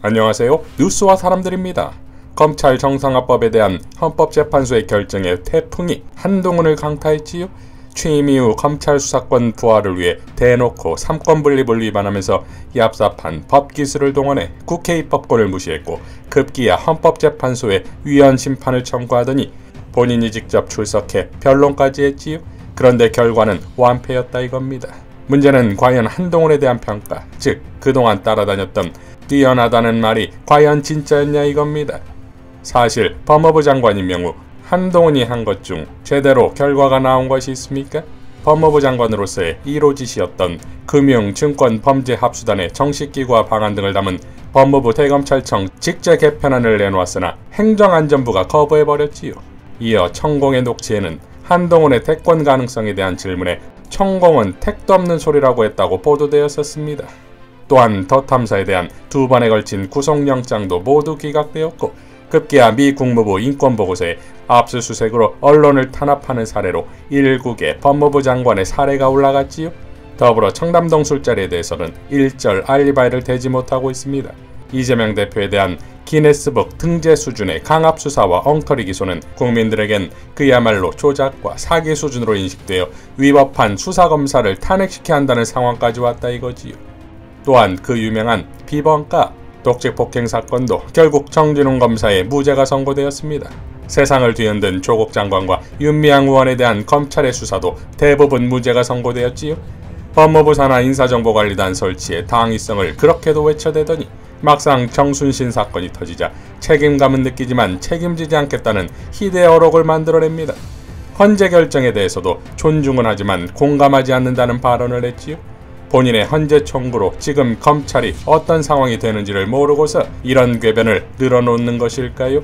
안녕하세요. 뉴스와 사람들입니다. 검찰 정상화법에 대한 헌법재판소의 결정에 태풍이 한동훈을 강타했지요. 취임 이후 검찰 수사권 부활을 위해 대놓고 삼권 분립을 위반하면서 얍삽한 법기술을 동원해 국회 입법권을 무시했고 급기야 헌법재판소에 위헌 심판을 청구하더니 본인이 직접 출석해 변론까지 했지요. 그런데 결과는 완패였다 이겁니다. 문제는 과연 한동훈에 대한 평가, 즉 그동안 따라다녔던 뛰어나다는 말이 과연 진짜였냐 이겁니다. 사실 법무부 장관 임명 후 한동훈이 한 것 중 제대로 결과가 나온 것이 있습니까? 법무부 장관으로서의 1호 지시였던 금융증권범죄합수단의 정식기구와 방안 등을 담은 법무부 대검찰청 직제 개편안을 내놓았으나 행정안전부가 거부해버렸지요. 이어 천공의 녹취에는 한동훈의 택권 가능성에 대한 질문에 천공은 택도 없는 소리라고 했다고 보도되었었습니다. 또한 더 탐사에 대한 2번에 걸친 구속영장도 모두 기각되었고 급기야 미 국무부 인권보고서에 압수수색으로 언론을 탄압하는 사례로 1국의 법무부 장관의 사례가 올라갔지요. 더불어 청담동 술자리에 대해서는 일절 알리바이를 대지 못하고 있습니다. 이재명 대표에 대한 기네스북 등재 수준의 강압수사와 엉터리 기소는 국민들에겐 그야말로 조작과 사기 수준으로 인식되어 위법한 수사검사를 탄핵시켜야 한다는 상황까지 왔다 이거지요. 또한 그 유명한 비번가 독직 폭행 사건도 결국 정진웅 검사의 무죄가 선고되었습니다. 세상을 뒤흔든 조국 장관과 윤미향 의원에 대한 검찰의 수사도 대부분 무죄가 선고되었지요. 법무부 산하 인사정보관리단 설치의 당위성을 그렇게도 외쳐대더니 막상 정순신 사건이 터지자 책임감은 느끼지만 책임지지 않겠다는 희대의 어록을 만들어냅니다. 헌재 결정에 대해서도 존중은 하지만 공감하지 않는다는 발언을 했지요. 본인의 헌재 청구로 지금 검찰이 어떤 상황이 되는지를 모르고서 이런 궤변을 늘어놓는 것일까요?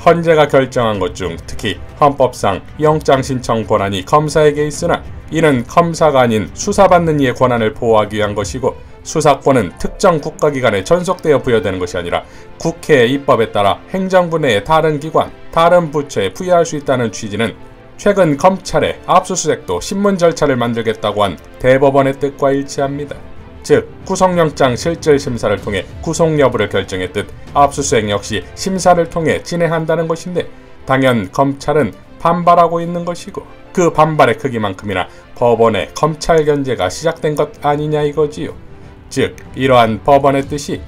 헌재가 결정한 것 중 특히 헌법상 영장 신청 권한이 검사에게 있으나 이는 검사가 아닌 수사받는 이의 권한을 보호하기 위한 것이고 수사권은 특정 국가기관에 전속되어 부여되는 것이 아니라 국회의 입법에 따라 행정부 내의 다른 기관, 다른 부처에 부여할 수 있다는 취지는 최근 검찰의 압수수색도 신문 절차를 만들겠다고 한 대법원의 뜻과 일치합니다. 즉 구속영장 실질 심사를 통해 구속 여부를 결정했듯 압수수색 역시 심사를 통해 진행한다는 것인데 당연 검찰은 반발하고 있는 것이고 그 반발의 크기만큼이나 법원의 검찰 견제가 시작된 것 아니냐 이거지요. 즉 이러한 법원의 뜻이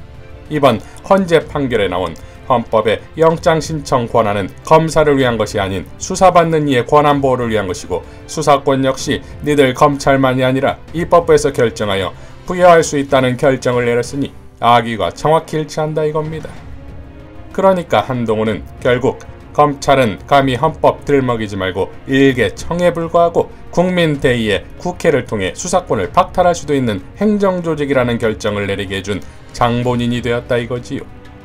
이번 헌재 판결에 나온 헌법의 영장 신청 권한은 검사를 위한 것이 아닌 수사받는 이의 권한 보호를 위한 것이고 수사권 역시 니들 검찰만이 아니라 입법부에서 결정하여 부여할 수 있다는 결정을 내렸으니 악의가 정확히 일치한다 이겁니다. 그러니까 한동훈은 결국 검찰은 감히 헌법 들먹이지 말고 일개 청에 불과하고 국민 대의에 국회를 통해 수사권을 박탈할 수도 있는 행정조직이라는 결정을 내리게 해준 장본인이 되었다 이거지요.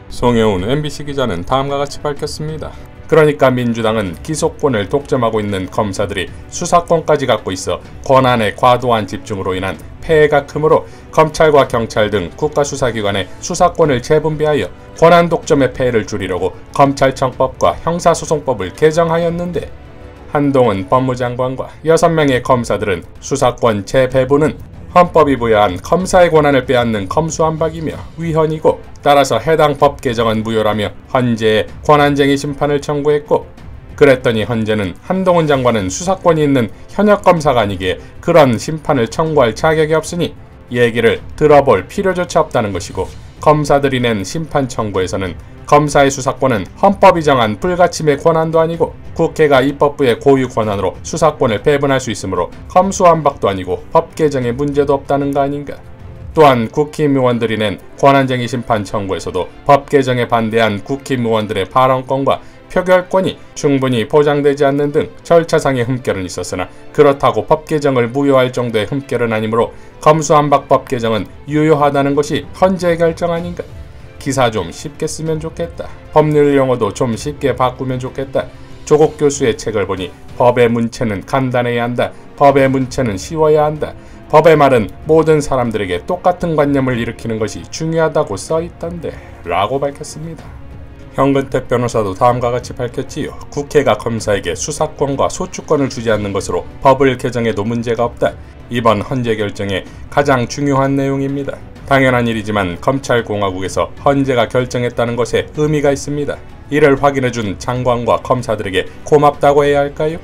송혜운 MBC 기자는 다음과 같이 밝혔습니다. 그러니까 민주당은 기소권을 독점하고 있는 검사들이 수사권까지 갖고 있어 권한의 과도한 집중으로 인한 폐해가 크므로 검찰과 경찰 등 국가수사기관의 수사권을 재분배하여 권한 독점의 폐해를 줄이려고 검찰청법과 형사소송법을 개정하였는데 한동훈 법무장관과 6명의 검사들은 수사권 재배분은 헌법이 부여한 검사의 권한을 빼앗는 검수완박이며 위헌이고 따라서 해당 법 개정은 무효라며 헌재에 권한쟁의 심판을 청구했고 그랬더니 헌재는 한동훈 장관은 수사권이 있는 현역 검사가 아니기에 그런 심판을 청구할 자격이 없으니 얘기를 들어볼 필요조차 없다는 것이고 검사들이 낸 심판 청구에서는 검사의 수사권은 헌법이 정한 불가침의 권한도 아니고 국회가 입법부의 고유 권한으로 수사권을 배분할 수 있으므로 검수완박도 아니고 법 개정에 문제도 없다는 거 아닌가. 또한 국힘의원들이 낸 권한쟁의 심판 청구에서도 법 개정에 반대한 국힘의원들의 발언권과 표결권이 충분히 보장되지 않는 등 절차상의 흠결은 있었으나 그렇다고 법 개정을 무효할 정도의 흠결은 아니므로 검수완박법 개정은 유효하다는 것이 헌재의 결정 아닌가. 기사 좀 쉽게 쓰면 좋겠다. 법률 용어도 좀 쉽게 바꾸면 좋겠다. 조국 교수의 책을 보니 법의 문체는 간단해야 한다. 법의 문체는 쉬워야 한다. 법의 말은 모든 사람들에게 똑같은 관념을 일으키는 것이 중요하다고 써있던데 라고 밝혔습니다. 현근택 변호사도 다음과 같이 밝혔지요. 국회가 검사에게 수사권과 소추권을 주지 않는 것으로 법을 개정해도 문제가 없다. 이번 헌재 결정의 가장 중요한 내용입니다. 당연한 일이지만 검찰공화국에서 헌재가 결정했다는 것에 의미가 있습니다. 이를 확인해준 장관과 검사들에게 고맙다고 해야 할까요?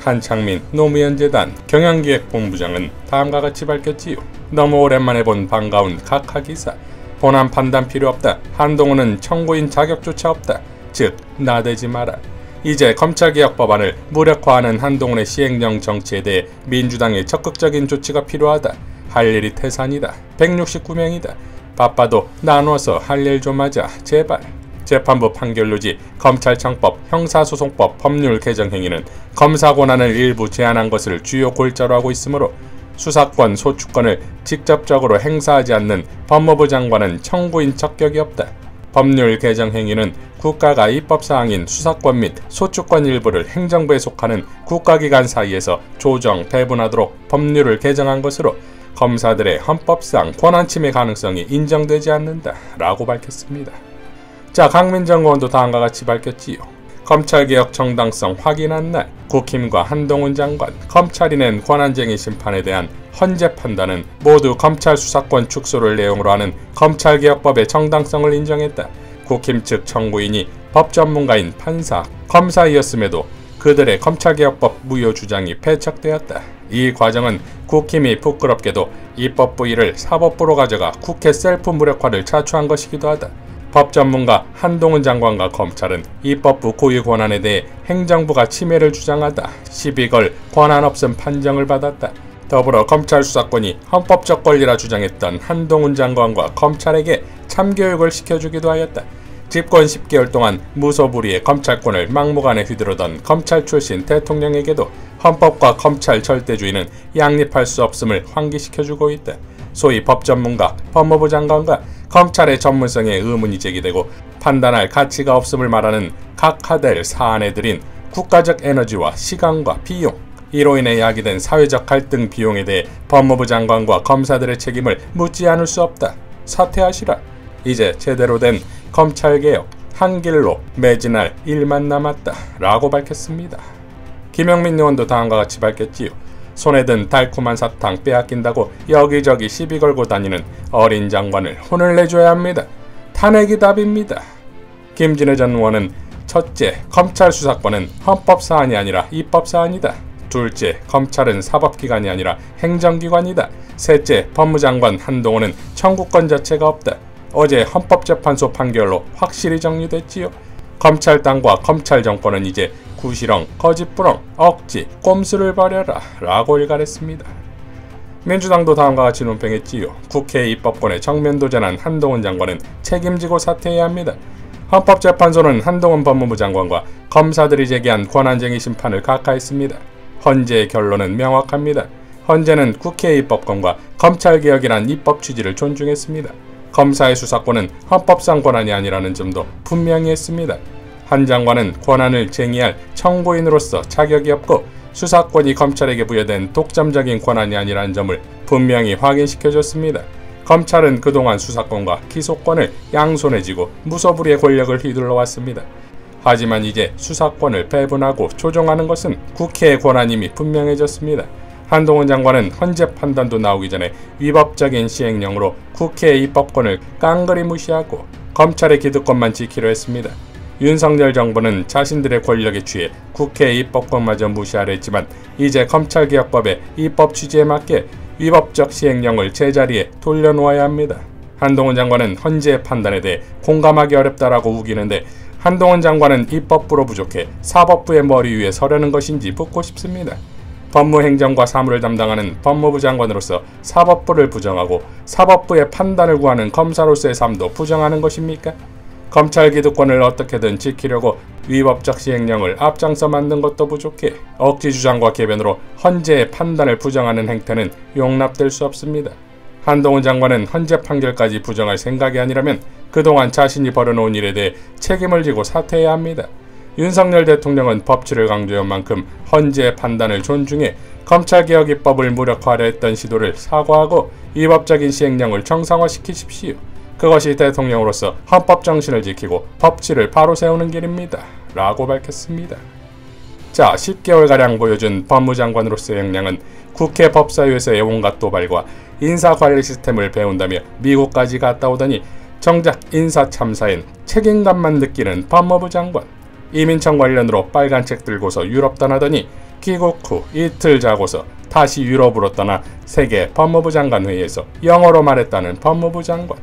한창민 노무현재단 경영기획본부장은 다음과 같이 밝혔지요. 너무 오랜만에 본 반가운 각하기사. 본안 판단 필요 없다. 한동훈은 청구인 자격조차 없다. 즉 나대지 마라. 이제 검찰개혁 법안을 무력화하는 한동훈의 시행령 정치에 대해 민주당의 적극적인 조치가 필요하다. 할 일이 태산이다. 169명이다. 바빠도 나눠서 할 일 좀 하자. 제발. 재판부 판결로지 검찰청법, 형사소송법 법률 개정 행위는 검사 권한을 일부 제한한 것을 주요 골자로 하고 있으므로 수사권, 소추권을 직접적으로 행사하지 않는 법무부 장관은 청구인 적격이 없다. 법률 개정 행위는 국가가 입법사항인 수사권 및 소추권 일부를 행정부에 속하는 국가기관 사이에서 조정, 배분하도록 법률을 개정한 것으로 검사들의 헌법상 권한침해 가능성이 인정되지 않는다 라고 밝혔습니다. 자, 강민정 의원도 다음과 같이 밝혔지요. 검찰개혁 정당성 확인한 날 국힘과 한동훈 장관, 검찰이 낸 권한쟁의 심판에 대한 헌재 판단은 모두 검찰 수사권 축소를 내용으로 하는 검찰개혁법의 정당성을 인정했다. 국힘 측 청구인이 법 전문가인 판사, 검사이었음에도 그들의 검찰개혁법 무효 주장이 패척되었다. 이 과정은 국힘이 부끄럽게도 입법부 일을 사법부로 가져가 국회 셀프 무력화를 자초한 것이기도 하다. 법 전문가 한동훈 장관과 검찰은 입법부 고유 권한에 대해 행정부가 침해를 주장하다 시비걸 권한 없음 판정을 받았다. 더불어 검찰 수사권이 헌법적 권리라 주장했던 한동훈 장관과 검찰에게 참교육을 시켜주기도 하였다. 집권 10개월 동안 무소불위의 검찰권을 막무가내 휘두르던 검찰 출신 대통령에게도 헌법과 검찰 절대주의는 양립할 수 없음을 환기시켜주고 있다. 소위 법 전문가, 법무부 장관과 검찰의 전문성에 의문이 제기되고 판단할 가치가 없음을 말하는 각하될 사안에 들인 국가적 에너지와 시간과 비용, 이로 인해 야기된 사회적 갈등 비용에 대해 법무부 장관과 검사들의 책임을 묻지 않을 수 없다. 사퇴하시라. 이제 제대로 된 검찰개혁 한 길로 매진할 일만 남았다 라고 밝혔습니다. 김영민 의원도 다음과 같이 밝혔지요. 손에 든 달콤한 사탕 빼앗긴다고 여기저기 시비 걸고 다니는 어린 장관을 혼을 내줘야 합니다. 탄핵이 답입니다. 김진애 전 의원은 첫째, 검찰 수사권은 헌법사안이 아니라 입법사안이다. 둘째, 검찰은 사법기관이 아니라 행정기관이다. 셋째, 법무장관 한동훈은 청구권 자체가 없다. 어제 헌법재판소 판결로 확실히 정리됐지요. 검찰당과 검찰 정권은 이제 구시렁, 거짓부렁, 억지, 꼼수를 버려라 라고 일갈했습니다. 민주당도 다음과 같이 논평했지요. 국회의 입법권에 정면 도전한 한동훈 장관은 책임지고 사퇴해야 합니다. 헌법재판소는 한동훈 법무부 장관과 검사들이 제기한 권한쟁의 심판을 각하했습니다. 헌재의 결론은 명확합니다. 헌재는 국회의 입법권과 검찰개혁이란 입법 취지를 존중했습니다. 검사의 수사권은 헌법상 권한이 아니라는 점도 분명히 했습니다. 한 장관은 권한을 쟁의할 청구인으로서 자격이 없고 수사권이 검찰에게 부여된 독점적인 권한이 아니라는 점을 분명히 확인시켜줬습니다. 검찰은 그동안 수사권과 기소권을 양손에 쥐고 무소불위의 권력을 휘둘러 왔습니다. 하지만 이제 수사권을 배분하고 조정하는 것은 국회의 권한임이 분명해졌습니다. 한동훈 장관은 헌재 판단도 나오기 전에 위법적인 시행령으로 국회의 입법권을 깡그리 무시하고 검찰의 기득권만 지키려 했습니다. 윤석열 정부는 자신들의 권력에 취해 국회의 입법권마저 무시하려 했지만 이제 검찰개혁법의 입법 취지에 맞게 위법적 시행령을 제자리에 돌려놓아야 합니다. 한동훈 장관은 헌재의 판단에 대해 공감하기 어렵다라고 우기는데 한동훈 장관은 입법부로 부족해 사법부의 머리 위에 서려는 것인지 묻고 싶습니다. 법무행정과 사무를 담당하는 법무부 장관으로서 사법부를 부정하고 사법부의 판단을 구하는 검사로서의 삶도 부정하는 것입니까? 검찰 기득권을 어떻게든 지키려고 위법적 시행령을 앞장서 만든 것도 부족해 억지 주장과 개변으로 헌재의 판단을 부정하는 행태는 용납될 수 없습니다. 한동훈 장관은 헌재 판결까지 부정할 생각이 아니라면 그동안 자신이 벌여놓은 일에 대해 책임을 지고 사퇴해야 합니다. 윤석열 대통령은 법치를 강조한 만큼 헌재의 판단을 존중해 검찰개혁 입법을 무력화하려 했던 시도를 사과하고 위법적인 시행령을 정상화시키십시오. 그것이 대통령으로서 헌법 정신을 지키고 법치를 바로 세우는 길입니다. 라고 밝혔습니다. 자, 10개월가량 보여준 법무장관으로서의 역량은 국회 법사위에서의 온갖 도발과 인사관리 시스템을 배운다며 미국까지 갔다 오더니 정작 인사참사엔 책임감만 느끼는 법무부 장관. 이민청 관련으로 빨간 책 들고서 유럽 떠나더니 귀국 후 이틀 자고서 다시 유럽으로 떠나 세계 법무부 장관 회의에서 영어로 말했다는 법무부 장관.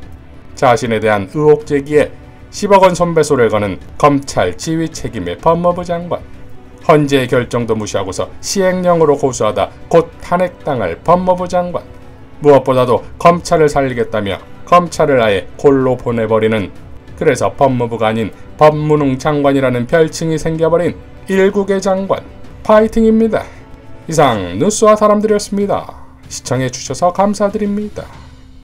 자신에 대한 의혹 제기에 10억 원 손배소를 거는 검찰 지휘 책임의 법무부 장관. 헌재의 결정도 무시하고서 시행령으로 고소하다 곧 탄핵당할 법무부 장관. 무엇보다도 검찰을 살리겠다며 검찰을 아예 골로 보내버리는, 그래서 법무부가 아닌 법무능 장관이라는 별칭이 생겨버린 일국의 장관. 파이팅입니다. 이상 뉴스와 사람들이었습니다. 시청해주셔서 감사드립니다.